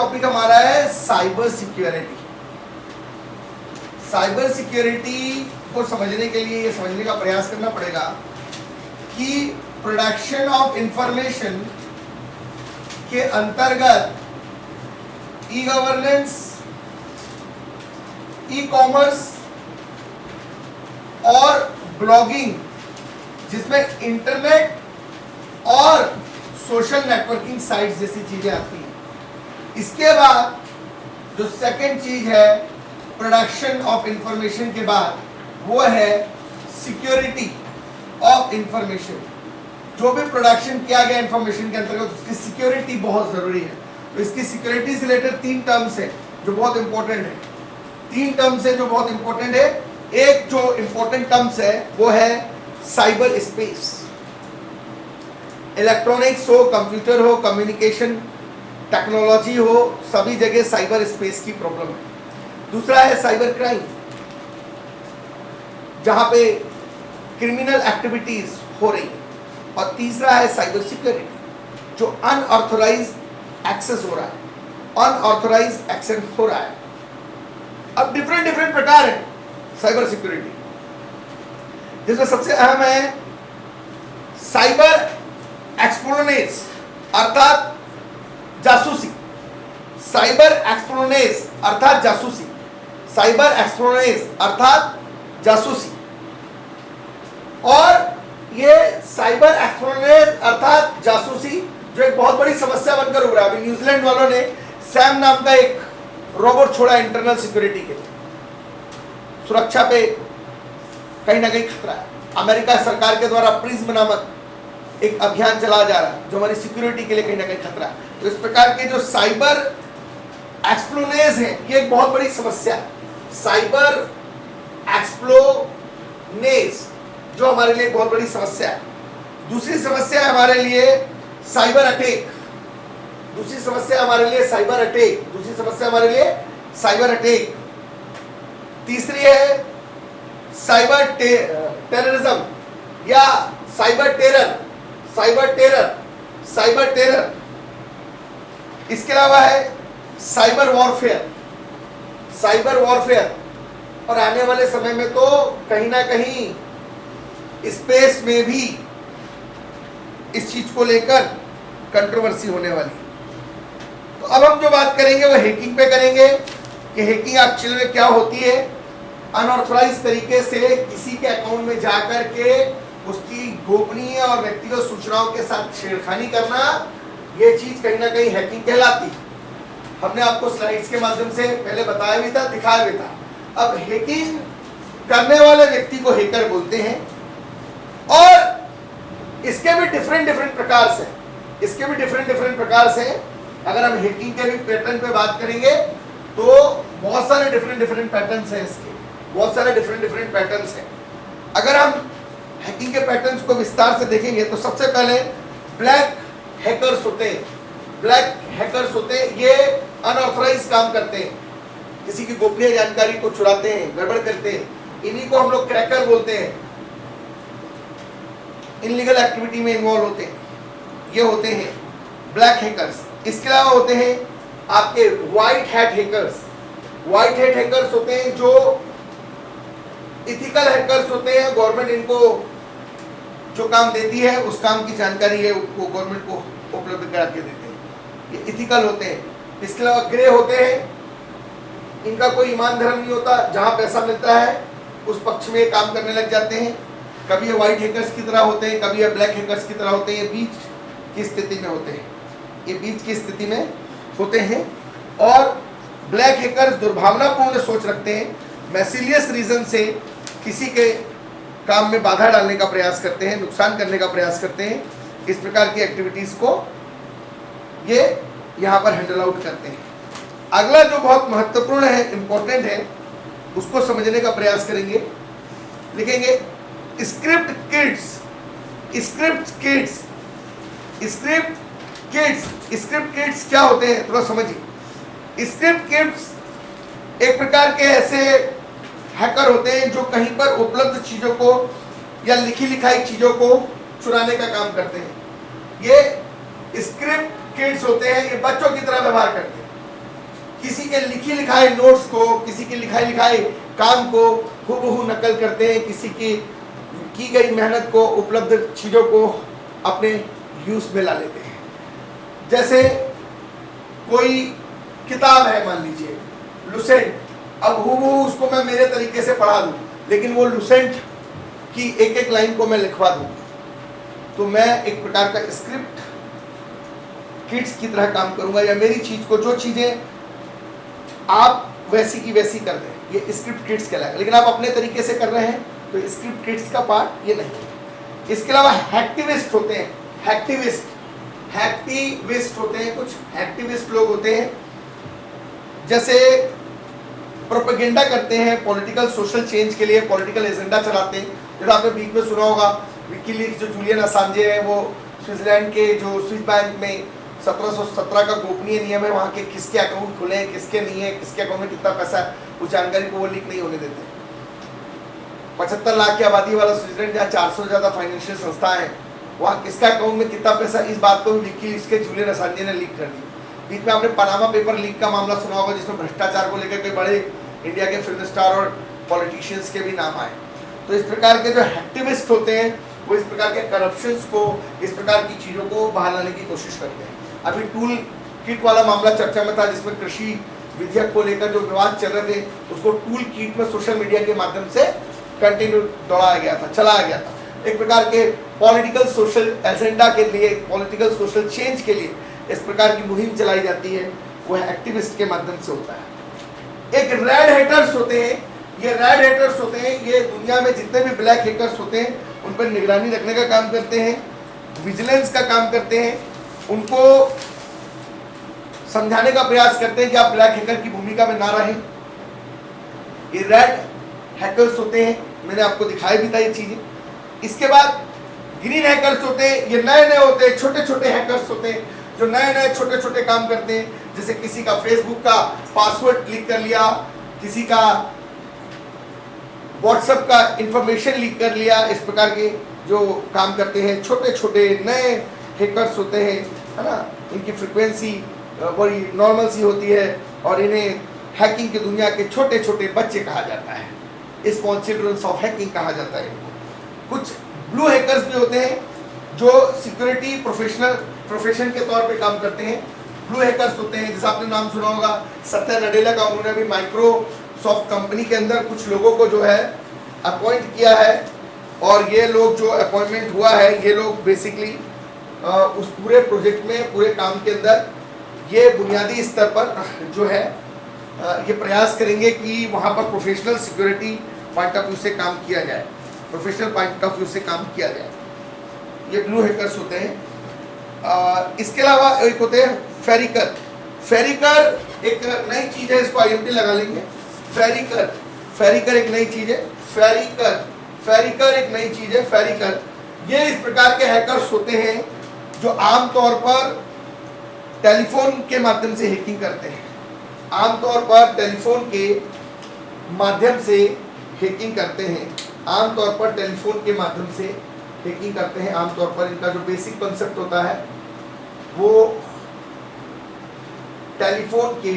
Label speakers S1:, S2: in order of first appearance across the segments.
S1: Topic हमारा है cyber security. Cyber security को समझने के लिए ये समझने का प्रयास करना पड़ेगा कि प्रोडक्शन ऑफ इंफॉर्मेशन के अंतर्गत ई गवर्नेंस, ई कॉमर्स और ब्लॉगिंग, जिसमें इंटरनेट और सोशल नेटवर्किंग साइट्स जैसी चीजें आती हैं। इसके बाद जो सेकंड चीज है प्रोडक्शन ऑफ इंफॉर्मेशन के बाद, वो है सिक्योरिटी ऑफ इंफॉर्मेशन। जो भी प्रोडक्शन किया गया इंफॉर्मेशन के अंतर्गत उसकी सिक्योरिटी बहुत जरूरी है। तो इसकी सिक्योरिटी से रिलेटेड 3 टर्म्स है जो बहुत इंपॉर्टेंट है। 3 टर्म्स है जो बहुत इंपॉर्टेंट है। एक जो इंपॉर्टेंट टर्म्स है वो है साइबर स्पेस। इलेक्ट्रॉनिक्स हो, कंप्यूटर हो, कम्युनिकेशन टेक्नोलॉजी हो, सभी जगह साइबर स्पेस की प्रॉब्लम है। दूसरा है साइबर क्राइम, जहां पे क्रिमिनल एक्टिविटीज हो रही है। और तीसरा है साइबर सिक्योरिटी, जो अनऑथराइज्ड एक्सेस हो रहा है, अनऑथराइज्ड एक्सेस हो रहा है। अब डिफरेंट प्रकार है साइबर सिक्योरिटी, जिसमें सबसे अहम है साइबर एक्सप्लोनेज अर्थात जासूसी। साइबर एक्सप्लोनेज अर्थात जासूसी, साइबर एक्सप्लोनेज अर्थात जासूसी। और ये साइबर एक्सप्लोनेज अर्थात जासूसी जो एक बहुत बड़ी समस्या बनकर उभरा। अभी न्यूजीलैंड वालों ने सैम नाम का एक रोबोट छोड़ा इंटरनल सिक्योरिटी के लिए। सुरक्षा पे कहीं ना कहीं खतरा है। अमेरिका सरकार के द्वारा प्रिज्म नामक एक अभियान चलाया जा रहा है जो हमारी सिक्योरिटी के लिए कहीं ना कहीं खतरा है। तो इस प्रकार के जो साइबर एक्सप्लोनेज है ये एक बहुत बड़ी समस्या है। साइबर एक्सप्लोनेज जो हमारे लिए बहुत बड़ी समस्या है। दूसरी समस्या है हमारे लिए साइबर अटैक। दूसरी समस्या हमारे लिए साइबर अटैक। दूसरी समस्या हमारे लिए साइबर अटैक। तीसरी है साइबर टेररिज्म या cyber terror. Cyber terror, cyber terror. इसके अलावा है साइबर वॉरफेयर, साइबर वॉरफेयर। और आने वाले समय में तो कहीं ना कहीं स्पेस में भी इस चीज को लेकर कंट्रोवर्सी होने वाली है। तो अब हम जो बात करेंगे वो हैकिंग पे करेंगे कि हैकिंग एक्चुअल में क्या होती है। अनऑथराइज तरीके से किसी के अकाउंट में जाकर के उसकी गोपनीय और व्यक्तिगत सूचनाओं के साथ छेड़खानी करना, ये चीज कहीं ना कहीं हैकिंग कहलाती है। हमने आपको स्लाइड्स के माध्यम से पहले बताया भी था, दिखाया भी था। अब हैकिंग करने वाले व्यक्ति को हैकर बोलते हैं और इसके भी डिफरेंट प्रकार से, इसके भी डिफरेंट प्रकार से। अगर हम हैकिंग के भी पैटर्न पे बात करेंगे तो बहुत सारे डिफरेंट पैटर्न्स हैं इसके, बहुत सारे डिफरेंट पैटर्न्स हैं। अगर हम हैकिंग के पैटर्न्स को विस्तार से देखेंगे तो सबसे पहले ब्लैक हैकर्स होते हैं। ब्लैक हैकर्स होते हैं, ये अनऑथराइज काम करते हैं, किसी की गोपनीय जानकारी को चुराते हैं, गड़बड़ करते हैं। इन्हीं को हम लोग क्रैकर बोलते हैं। इनलीगल एक्टिविटी में इन्वॉल्व होते हैं, ये होते हैं ब्लैक हैकर्स। इसके अलावा होते हैं आपके white hat hackers. White hat hackers होते हैं जो इथिकल हैकर्स होते हैं। गवर्नमेंट इनको जो काम देती है उस काम की जानकारी है वो गवर्नमेंट को उपलब्ध करा के देते हैं, ये इथिकल होते हैं। इसके अलावा ग्रे होते हैं, इनका कोई ईमान धर्म नहीं होता, जहां पैसा मिलता है उस पक्ष में काम करने लग जाते हैं। कभी ये व्हाइट हैकर्स की तरह होते हैं, कभी ये ब्लैक हैकर्स की तरह होते हैं। ये बीच की स्थिति में होते हैं, ये बीच की स्थिति में होते हैं। और ब्लैक हैकर्स दुर्भावनापूर्ण सोच रखते हैं, मैसिलियस रीजन से किसी के काम में बाधा डालने का प्रयास करते हैं, नुकसान करने का प्रयास करते हैं। इस प्रकार की एक्टिविटीज को ये यहाँ पर हैंडल आउट करते हैं। अगला जो बहुत महत्वपूर्ण है, इंपॉर्टेंट है, उसको समझने का प्रयास करेंगे। लिखेंगे script kids. Script kids, script kids, script kids क्या होते हैं थोड़ा समझिए। स्क्रिप्ट किड्स एक प्रकार के ऐसे हैकर होते हैं जो कहीं पर उपलब्ध चीजों को या लिखी लिखाई चीजों को चुराने का काम करते हैं। ये स्क्रिप्ट किड्स होते हैं, ये बच्चों की तरह व्यवहार करते हैं। किसी के लिखी लिखाए नोट्स को, किसी के लिखाए लिखाए काम को हूबहू नकल करते हैं, किसी की गई मेहनत को, उपलब्ध चीज़ों को अपने यूज में ला लेते हैं। जैसे कोई किताब है, मान लीजिए लुसेंट, अब हूबहू उसको मैं मेरे तरीके से पढ़ा दूं, लेकिन वो लुसेंट की एक एक लाइन को मैं लिखवा दूं, तो मैं एक प्रकार का स्क्रिप्ट किड्स की तरह काम करूंगा, या मेरी चीज को, जो चीजें आप वैसी की वैसी कर दें, ये स्क्रिप्ट किड्स कहलाएगा। लेकिन आप अपने तरीके से कर रहे हैं तो स्क्रिप्ट किड्स का पार्ट ये नहीं है। इसके अलावा हैक्टिविस्ट होते हैं, हैक्टिविस्ट होते हैं, कुछ हैक्टिविस्ट लोग होते हैं, जैसे प्रोपेगेंडा करते हैं पॉलिटिकल सोशल चेंज के लिए, पॉलिटिकल एजेंडा चलाते हैं। जैसे आपने बीच में सुना होगा विकीलीक्स, जो जूलियन असांजे हैं, वो स्विट्जरलैंड के जो स्विस बैंक में 1717 का गोपनीय नियम है, वहाँ के किसके अकाउंट खुले हैं, किसके नहीं है, किसके अकाउंट में कितना पैसा है, उस जानकारी को वो लीक नहीं होने देते। 75 लाख की आबादी वाला स्विट्जरलैंड, जहाँ 400 से ज़्यादा फाइनेंशियल संस्थाएं हैं, वहाँ किसका अकाउंट में कितना पैसा, इस बात को विकीलीक्स के जूलियन असांजे ने लीक कर दी। बीच में आपने पनामा पेपर लीक का मामला सुना होगा, जिसमें भ्रष्टाचार को लेकर कई बड़े इंडिया के फिल्म स्टार और पॉलिटिशियंस के भी नाम आए। तो इस प्रकार के जो एक्टिविस्ट होते हैं, वो इस प्रकार के करप्शंस को, इस प्रकार की चीज़ों को बाहर लाने की कोशिश करते हैं। अभी टूल किट वाला मामला चर्चा में था, जिसमें कृषि विधेयक को लेकर जो विवाद चल रहे थे, उसको टूल किट में सोशल मीडिया के माध्यम से कंटिन्यू दौड़ाया गया था, चलाया गया था। एक प्रकार के पॉलिटिकल सोशल एजेंडा के लिए, पॉलिटिकल सोशल चेंज के लिए इस प्रकार की मुहिम चलाई जाती है, वह एक्टिविस्ट के माध्यम से होता है। एक रेड हेटर्स होते हैं, ये रेड हेटर्स होते हैं, ये दुनिया में जितने भी ब्लैक हेटर्स होते हैं उन पर निगरानी रखने का काम करते हैं, विजिलेंस का काम करते हैं, उनको समझाने का प्रयास करते हैं कि आप ब्लैक हैकर की भूमिका में ना रहें। ये रेड हैकर्स होते हैं, मैंने आपको दिखाई भी था ये चीजें। इसके बाद ग्रीन हैकर्स होते हैं, ये नए नए होते हैं, छोटे छोटे हैकर्स होते हैं, जो नए नए छोटे छोटे काम करते हैं। जैसे किसी का फेसबुक का पासवर्ड लीक कर लिया, किसी का व्हाट्सएप का इंफॉर्मेशन लीक कर लिया, इस प्रकार के जो काम करते हैं छोटे छोटे नए हैकर्स होते हैं, है ना। इनकी फ्रिक्वेंसी बड़ी नॉर्मल सी होती है और इन्हें हैकिंग की दुनिया के छोटे छोटे बच्चे कहा जाता है, स्मॉल चिल्ड्रंस ऑफ हैकिंग कहा जाता है इनको। कुछ ब्लू हैकर्स भी होते हैं जो सिक्योरिटी प्रोफेशन के तौर पे काम करते हैं। ब्लू हैकर्स होते हैं, जैसा आपने नाम सुना होगा सत्या नडेला का, उन्होंने भी माइक्रोसॉफ्ट कंपनी के अंदर कुछ लोगों को जो है अपॉइंट किया है, और ये लोग जो अपॉइंटमेंट हुआ है, ये लोग बेसिकली उस पूरे प्रोजेक्ट में, पूरे काम के अंदर ये बुनियादी स्तर पर जो है ये प्रयास करेंगे कि वहाँ पर professional security point of view से काम किया जाए, प्रोफेशनल पॉइंट ऑफ व्यू से काम किया जाए। ये ब्लू हैकर्स होते हैं। इसके अलावा एक होते हैं फेरिकर। फेरिकर एक नई चीज़ है, इसको IMT लगा लेंगे। फेरिकर एक नई चीज़ है। फेरिकर एक नई चीज़ है। फेरिकर ये इस प्रकार के हैकर्स होते हैं जो आमतौर पर टेलीफोन के माध्यम से हैकिंग करते हैं। आमतौर पर टेलीफोन के माध्यम से हैकिंग करते हैं। आमतौर पर टेलीफोन के माध्यम से हैकिंग करते हैं। आमतौर पर इनका जो बेसिक कॉन्सेप्ट होता है वो टेलीफोन के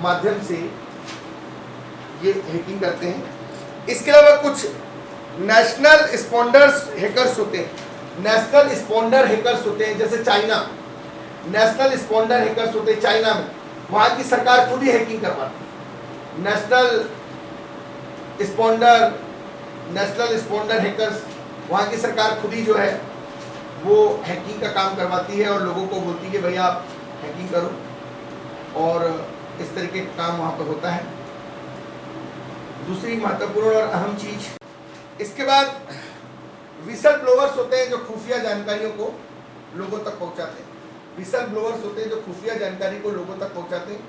S1: माध्यम से ये हैकिंग करते हैं। इसके अलावा कुछ नेशनल स्पॉन्डर्स हैकर्स होते हैं। नेशनल स्पॉन्डर हैकर्स होते हैं, जैसे चाइना, नेशनल स्पॉन्डर हैकर्स होते हैं चाइना में, वहाँ की सरकार खुद ही हैकिंग करवाती है। नेशनल स्पॉन्डर हैकर्स, वहाँ की सरकार खुद ही जो है वो हैकिंग का काम करवाती है और लोगों को बोलती है भैया आप हैकिंग करो, और इस तरीके का काम वहाँ पर होता है। दूसरी महत्वपूर्ण और अहम चीज, इसके बाद विसल ब्लोअर्स होते हैं जो खुफिया जानकारियों को लोगों तक पहुँचाते हैं। विसल ब्लोअर्स होते हैं जो खुफिया जानकारी को लोगों तक पहुँचाते हैं।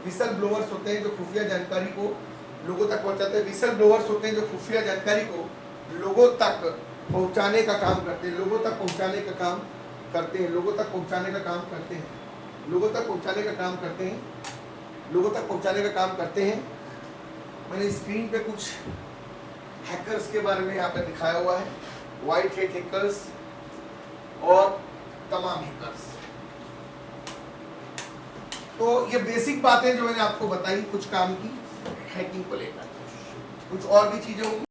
S1: विसल ब्लोअर्स होते हैं जो खुफिया जानकारी को लोगों तक पहुँचाते हैं। विसल ब्लोअर्स होते हैं जो खुफिया जानकारी को लोगों तक पहुँचाने का काम करते हैं। लोगों तक पहुँचाने का काम करते हैं। लोगों तक पहुँचाने का काम करते हैं। लोगों तक पहुँचाने का काम करते हैं। लोगों तक पहुँचाने का काम करते हैं। मैंने स्क्रीन पे कुछ हैकर्स के बारे में यहाँ पे दिखाया हुआ है, व्हाइट हैट हैकर्स और तमाम हैकर्स। तो ये बेसिक बातें जो मैंने आपको बताई कुछ काम की हैकिंग को लेकर, कुछ और भी चीजें होंगी।